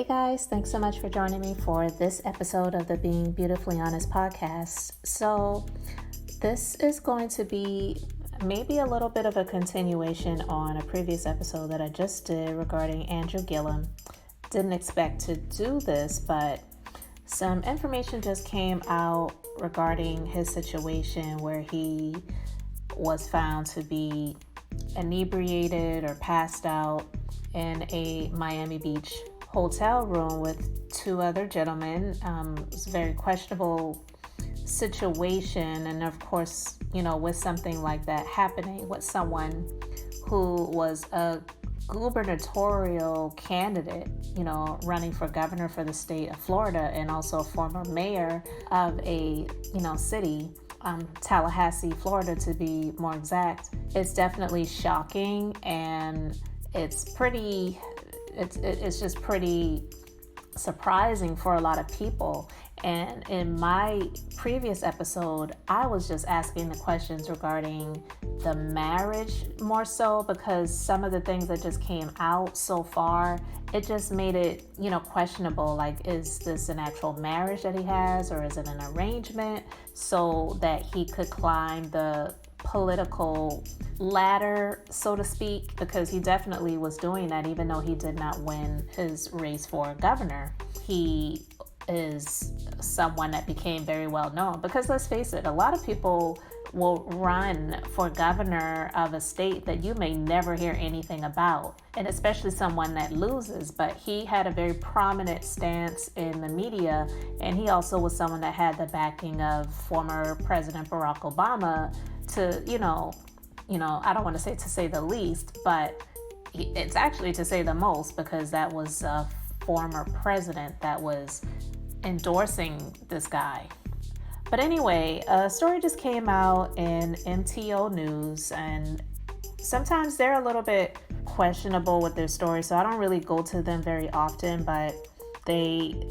Hey guys, thanks so much for joining me for this episode of the Being Beautifully Honest podcast. So, this is going to be maybe a little bit of a continuation on a previous episode that I just did regarding Andrew Gillum. Didn't expect to do this, but some information just came out regarding his situation where he was found to be inebriated or passed out in a Miami Beach hotel room with two other gentlemen. It was a very questionable situation, and of course, with something like that happening with someone who was a gubernatorial candidate, running for governor for the state of Florida, and also a former mayor of a city, Tallahassee, Florida to be more exact. It's definitely shocking, and it's just pretty surprising for a lot of people. And in my previous episode, I was just asking the questions regarding the marriage more so, because some of the things that just came out so far, it just made it, questionable. Like, is this an actual marriage that he has, or is it an arrangement so that he could climb the political ladder, so to speak, because he definitely was doing that even though he did not win his race for governor. He is someone that became very well known, because let's face it, a lot of people will run for governor of a state that you may never hear anything about, and especially someone that loses. But he had a very prominent stance in the media, and he also was someone that had the backing of former President Barack Obama to, I don't want to say the least, but it's actually to say the most, because that was a former president that was endorsing this guy. But anyway, a story just came out in MTO News, and sometimes they're a little bit questionable with their stories, so I don't really go to them very often, but they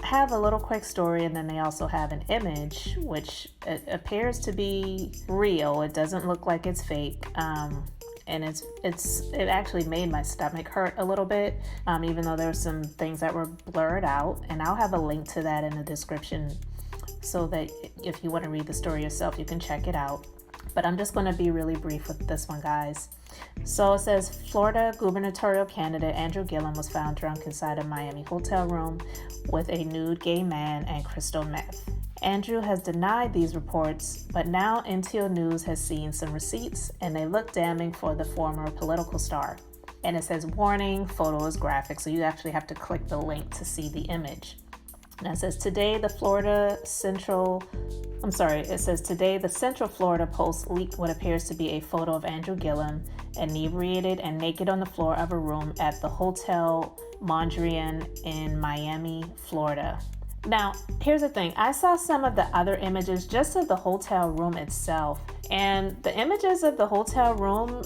have a little quick story, and then they also have an image which appears to be real. It doesn't look like it's fake, and it actually made my stomach hurt a little bit, even though there were some things that were blurred out, and I'll have a link to that in the description so that if you want to read the story yourself, you can check it out. But I'm just going to be really brief with this one, guys. So it says, Florida gubernatorial candidate Andrew Gillum was found drunk inside a Miami hotel room with a nude gay man and crystal meth. Andrew has denied these reports, but now MTO News has seen some receipts, and they look damning for the former political star. And it says, warning, photo is graphic, so you actually have to click the link to see the image. And it says, today the Central Florida Post leaked what appears to be a photo of Andrew Gillum inebriated and naked on the floor of a room at the Hotel Mondrian in Miami, Florida. Now, here's the thing. I saw some of the other images just of the hotel room itself, and the images of the hotel room,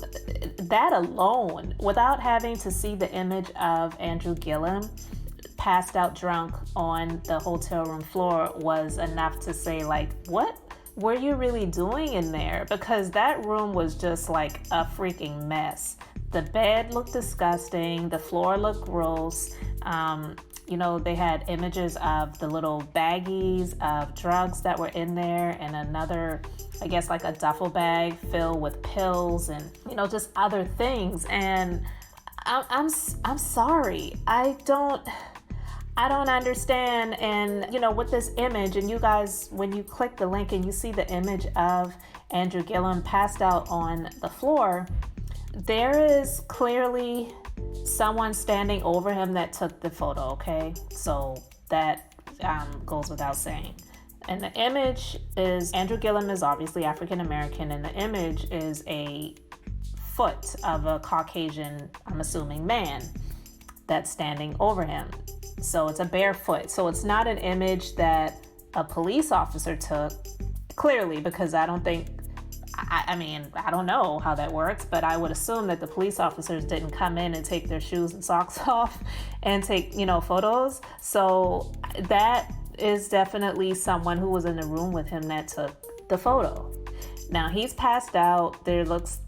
that alone, without having to see the image of Andrew Gillum passed out drunk on the hotel room floor, was enough to say, like, what were you really doing in there? Because that room was just like a freaking mess. The bed looked disgusting. The floor looked gross. They had images of the little baggies of drugs that were in there, and another, I guess, like a duffel bag filled with pills and, just other things. And I'm sorry. I don't understand. And, with this image, and you guys, when you click the link and you see the image of Andrew Gillum passed out on the floor, there is clearly someone standing over him that took the photo, okay? So that goes without saying. And the image is, Andrew Gillum is obviously African American, and the image is a foot of a Caucasian, I'm assuming, man that's standing over him. So it's a bare foot. So it's not an image that a police officer took, clearly, because I don't know how that works, but I would assume that the police officers didn't come in and take their shoes and socks off and take, photos. So that is definitely someone who was in the room with him that took the photo. Now he's passed out. It looks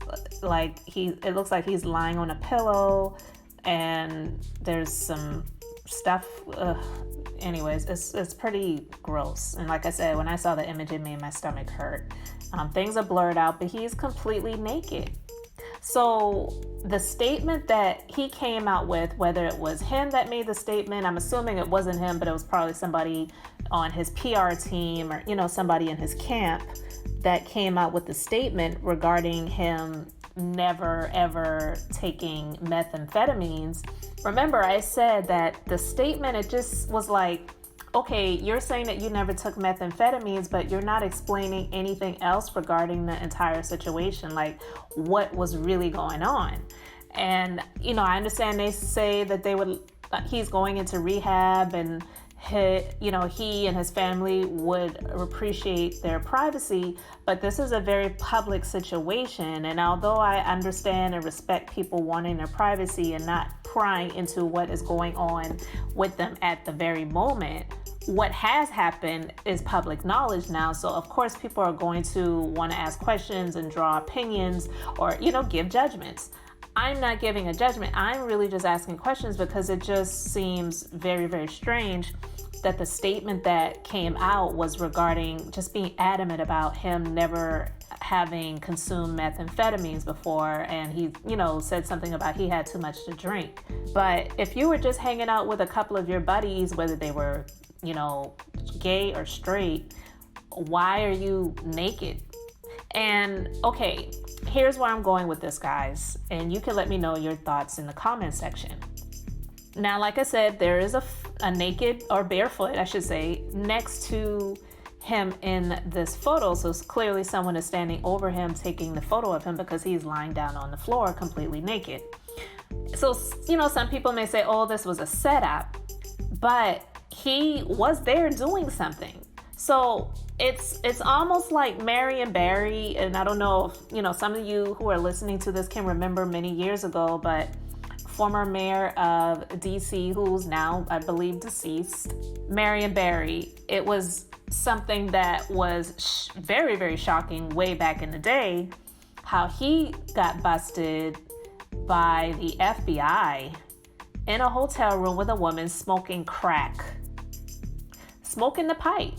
like he's lying on a pillow, and there's some stuff. Anyways, it's pretty gross. And like I said, when I saw the image, it made my stomach hurt. Things are blurred out, but he's completely naked. So the statement that he came out with, whether it was him that made the statement, I'm assuming it wasn't him, but it was probably somebody on his PR team or, somebody in his camp that came out with the statement regarding him never ever taking methamphetamines. Remember, I said that the statement, it just was like, okay, you're saying that you never took methamphetamines, but you're not explaining anything else regarding the entire situation, like what was really going on. And, I understand they say that he's going into rehab and he and his family would appreciate their privacy, but this is a very public situation. And although I understand and respect people wanting their privacy and not prying into what is going on with them at the very moment, what has happened is public knowledge now. So of course people are going to want to ask questions and draw opinions or, give judgments. I'm not giving a judgment. I'm really just asking questions because it just seems very, very strange that the statement that came out was regarding just being adamant about him never having consumed methamphetamines before. And he, said something about he had too much to drink. But if you were just hanging out with a couple of your buddies, whether they were, gay or straight, why are you naked? And okay, here's where I'm going with this, guys. And you can let me know your thoughts in the comment section. Now, like I said, there is a naked or barefoot, I should say, next to him in this photo. So clearly someone is standing over him taking the photo of him because he's lying down on the floor completely naked. So, some people may say, oh, this was a setup, but he was there doing something. So it's almost like Marion Barry, and I don't know if, some of you who are listening to this can remember many years ago, but former mayor of DC, who's now, I believe, deceased, Marion Barry. It was something that was very, very shocking way back in the day, how he got busted by the FBI in a hotel room with a woman smoking crack, smoking the pipe.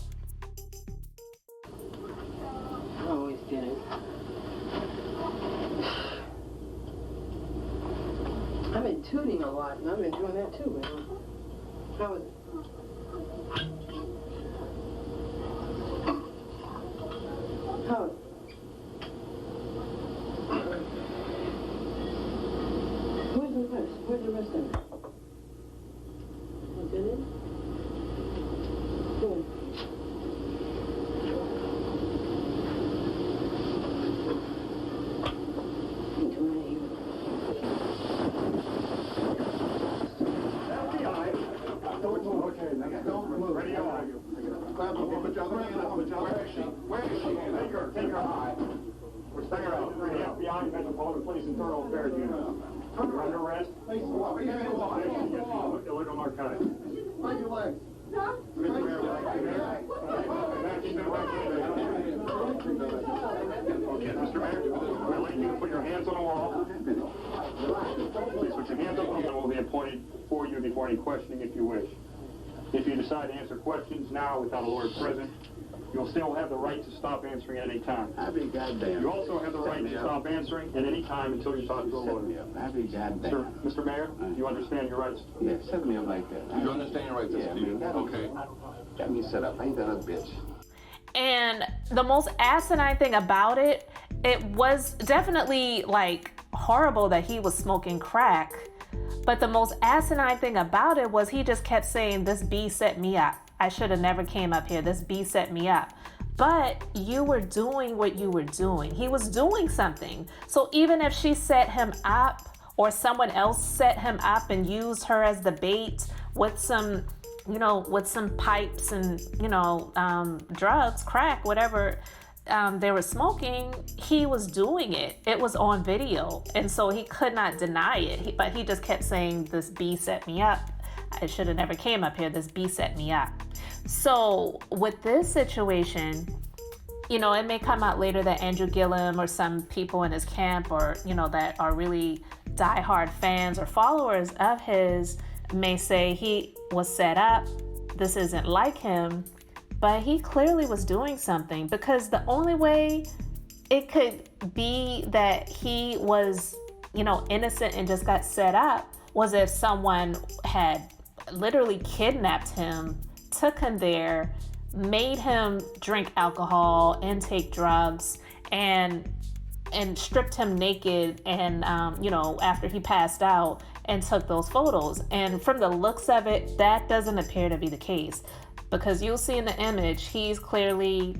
I always did it. I've been tuning a lot, and I've been doing that too, man. How is it? How is it? Where's the rest? Where's the rest of it? Is it? Good. Where is she? Take her high. We're staying out. The FBI Metropolitan Police Internal Affairs Unit. You're under arrest. Illegal narcotics. Find your legs. Okay, Mr. Mayor, I like you to put your hands on the wall. Please put your hands on the wall, and we'll be appointed for you before any questioning if you wish. If you decide to answer questions now without a lawyer present, you'll still have the right to stop answering at any time. I'll be goddamn. You also have the right to stop answering at any time until you talk to a lawyer. I'll be goddamn. Sir, Mr. Mayor, do you understand your rights? Yeah, set me up like that. You understand your rights, Yeah, I mean, okay. Got me set up. I ain't that a bitch. And the most asinine thing about it, it was definitely like horrible that he was smoking crack. But the most asinine thing about it was he just kept saying, this bee set me up. I should have never came up here. This bee set me up. But you were doing what you were doing. He was doing something. So even if she set him up or someone else set him up and used her as the bait with some, with some pipes and, drugs, crack, whatever they were smoking, he was doing it. It was on video. And so he could not deny it. But he just kept saying, this bee set me up. I should have never came up here. This bee set me up. So with this situation, it may come out later that Andrew Gillum or some people in his camp or, that are really diehard fans or followers of his may say he was set up, this isn't like him, but he clearly was doing something, because the only way it could be that he was, innocent and just got set up was if someone had literally kidnapped him, took him there, made him drink alcohol and take drugs, and stripped him naked, and after he passed out, and took those photos. And from the looks of it, that doesn't appear to be the case, because you'll see in the image he's clearly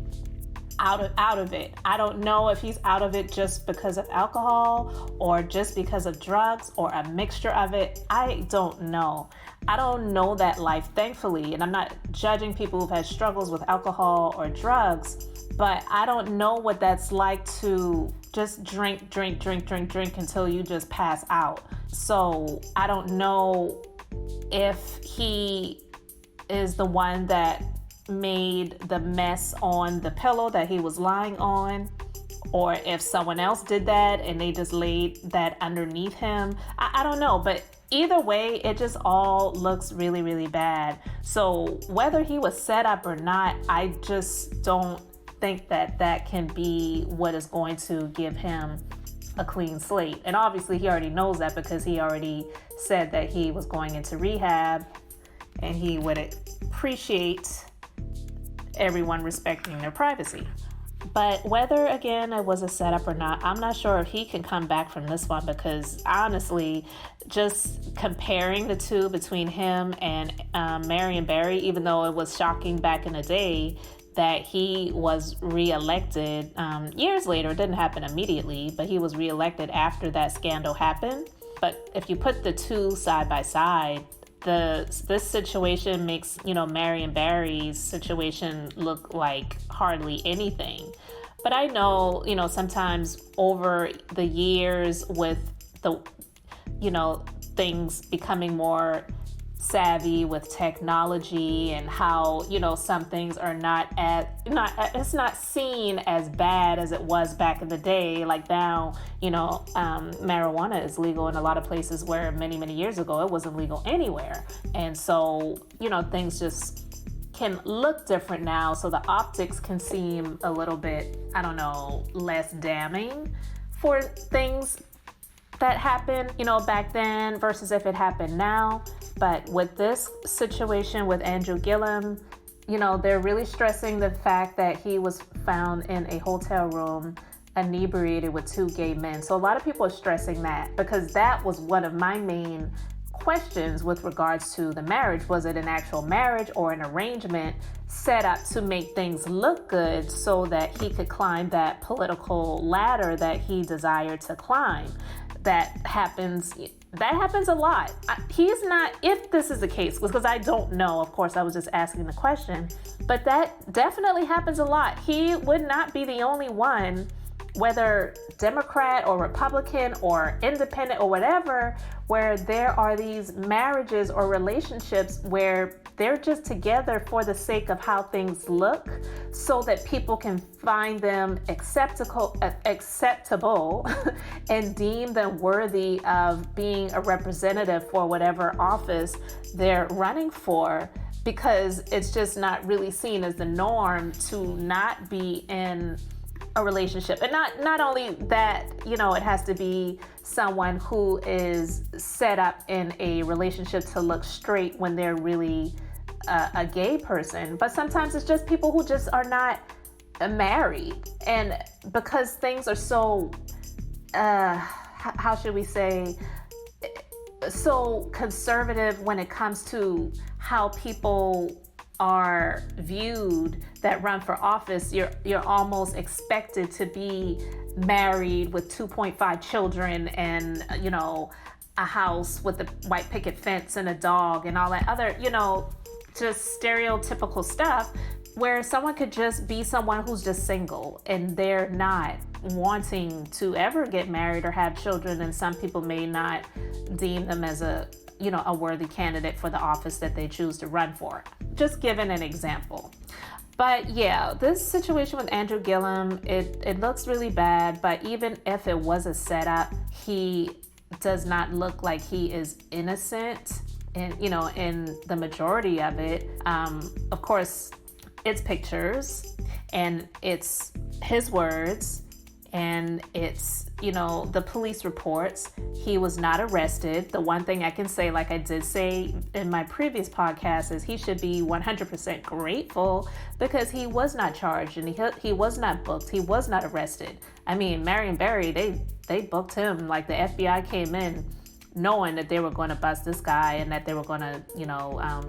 out of it. I don't know if he's out of it just because of alcohol or just because of drugs or a mixture of it. I don't know. I don't know that life, thankfully, and I'm not judging people who've had struggles with alcohol or drugs, but I don't know what that's like to just drink until you just pass out. So I don't know if he is the one that made the mess on the pillow that he was lying on, or if someone else did that and they just laid that underneath him. I don't know, but either way, it just all looks really, really bad. So whether he was set up or not, I just don't think that can be what is going to give him a clean slate. And obviously he already knows that, because he already said that he was going into rehab and he would appreciate everyone respecting their privacy. But whether, again, it was a setup or not, I'm not sure if he can come back from this one, because honestly, just comparing the two between him and Marion Barry, even though it was shocking back in the day that he was reelected years later, it didn't happen immediately, but he was reelected after that scandal happened. But if you put the two side by side, this situation makes, Marion Barry's situation look like hardly anything. But I know, sometimes over the years with the, things becoming more savvy with technology and how, some things are it's not seen as bad as it was back in the day. Like now, marijuana is legal in a lot of places where many, many years ago it wasn't legal anywhere. And so, things just can look different now. So the optics can seem a little bit, less damning for things that happened, back then versus if it happened now. But with this situation with Andrew Gillum, they're really stressing the fact that he was found in a hotel room inebriated with two gay men. So a lot of people are stressing that, because that was one of my main questions with regards to the marriage. Was it an actual marriage or an arrangement set up to make things look good so that he could climb that political ladder that he desired to climb? That happens a lot. He's not, if this is the case, because I don't know, of course, I was just asking the question, but that definitely happens a lot. He would not be the only one, whether Democrat or Republican or independent or whatever, where there are these marriages or relationships where they're just together for the sake of how things look, so that people can find them acceptable and deem them worthy of being a representative for whatever office they're running for, because it's just not really seen as the norm to not be in a relationship. And not only that, it has to be someone who is set up in a relationship to look straight when they're really a gay person, but sometimes it's just people who just are not married. And because things are so, how should we say, so conservative when it comes to how people are viewed that run for office, you're almost expected to be married with 2.5 children and, a house with a white picket fence and a dog and all that other, just stereotypical stuff, where someone could just be someone who's just single and they're not wanting to ever get married or have children, and some people may not deem them as a worthy candidate for the office that they choose to run for. Just giving an example. But yeah, this situation with Andrew Gillum, it looks really bad, but even if it was a setup, he does not look like he is innocent. and in the majority of it, of course, it's pictures and it's his words and it's, the police reports. He was not arrested. The one thing I can say, like I did say in my previous podcast, is he should be 100% grateful because he was not charged and he was not booked. He was not arrested. I mean, Marion Barry, they booked him. Like the FBI came in knowing that they were going to bust this guy and that they were going to,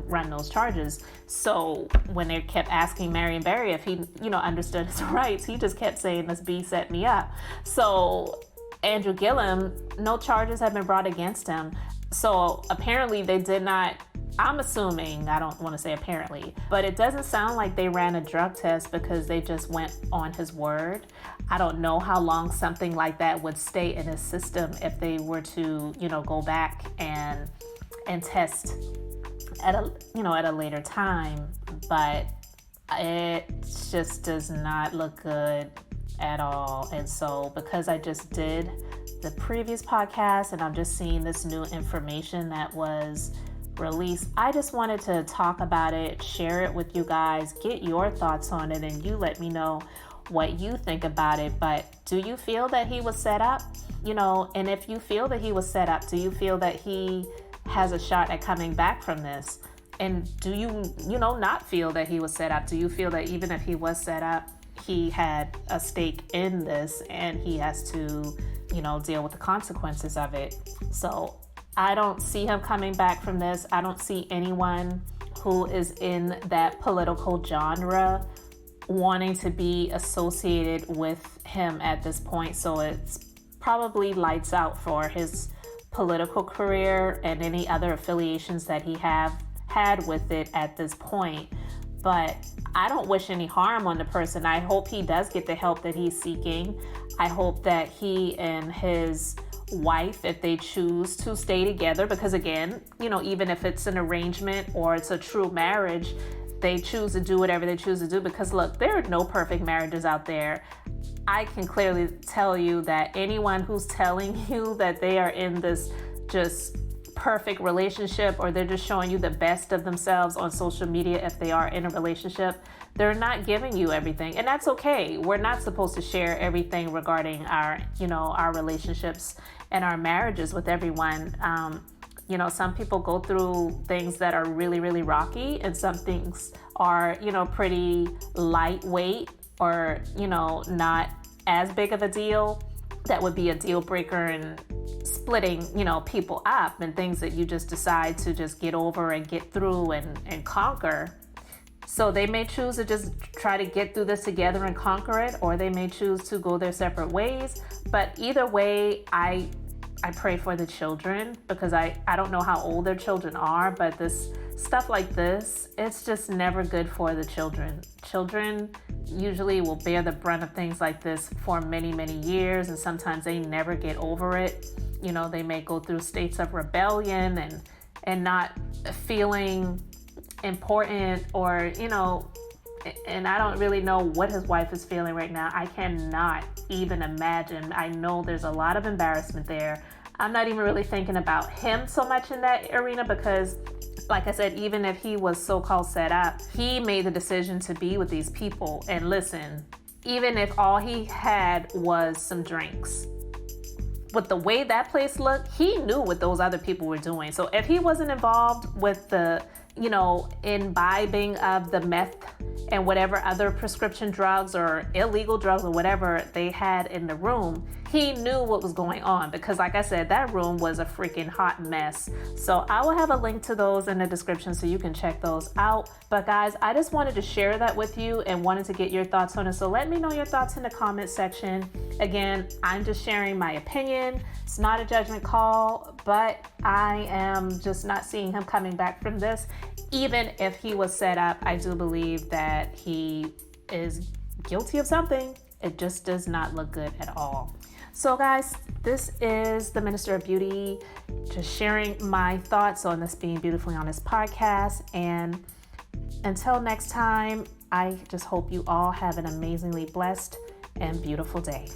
run those charges. So when they kept asking Marion Barry if he, understood his rights, he just kept saying, "This B set me up." So Andrew Gillum, no charges have been brought against him. So apparently they did not, I'm assuming, I don't want to say apparently, but it doesn't sound like they ran a drug test because they just went on his word. I don't know how long something like that would stay in his system if they were to, go back and test at a later time, but it just does not look good at all. And so because I just did the previous podcast and I'm just seeing this new information that was released, I just wanted to talk about it, share it with you guys, get your thoughts on it, and you let me know what you think about it. But do you feel that he was set up? And if you feel that he was set up, do you feel that he has a shot at coming back from this? And do you, not feel that he was set up? Do you feel that even if he was set up, he had a stake in this and he has to, deal with the consequences of it? So I don't see him coming back from this. I don't see anyone who is in that political genre wanting to be associated with him at this point. So it's probably lights out for his political career and any other affiliations that he had with it at this point. But I don't wish any harm on the person. I hope he does get the help that he's seeking. I hope that he and his wife, if they choose to stay together, because again, even if it's an arrangement or it's a true marriage, they choose to do whatever they choose to do. Because look, there are no perfect marriages out there. I can clearly tell you that anyone who's telling you that they are in this just perfect relationship, or they're just showing you the best of themselves on social media if they are in a relationship, they're not giving you everything. And that's okay. We're not supposed to share everything regarding our, our relationships and our marriages with everyone. Some people go through things that are really, really rocky, and some things are, pretty lightweight or, not as big of a deal. That would be a deal breaker and splitting, people up, and things that you just decide to just get over and get through and conquer. So they may choose to just try to get through this together and conquer it, or they may choose to go their separate ways. But either way, I pray for the children, because I don't know how old their children are, but this stuff like this, it's just never good for the children. Children usually will bear the brunt of things like this for many, many years, and sometimes they never get over it. They may go through states of rebellion and not feeling important, or, and I don't really know what his wife is feeling right now. I cannot even imagine. I know there's a lot of embarrassment there. I'm not even really thinking about him so much in that arena, because like I said, even if he was so-called set up, he made the decision to be with these people. And listen, even if all he had was some drinks, with the way that place looked, he knew what those other people were doing. So if he wasn't involved with the, imbibing of the meth and whatever other prescription drugs or illegal drugs or whatever they had in the room, he knew what was going on, because like I said, that room was a freaking hot mess. So I will have a link to those in the description so you can check those out. But guys, I just wanted to share that with you and wanted to get your thoughts on it. So let me know your thoughts in the comment section. Again, I'm just sharing my opinion. It's not a judgment call, but I am just not seeing him coming back from this. Even if he was set up, I do believe that he is guilty of something. It just does not look good at all. So guys, this is the Minister of Beauty, just sharing my thoughts on this Being Beautifully Honest podcast. And until next time, I just hope you all have an amazingly blessed and beautiful day.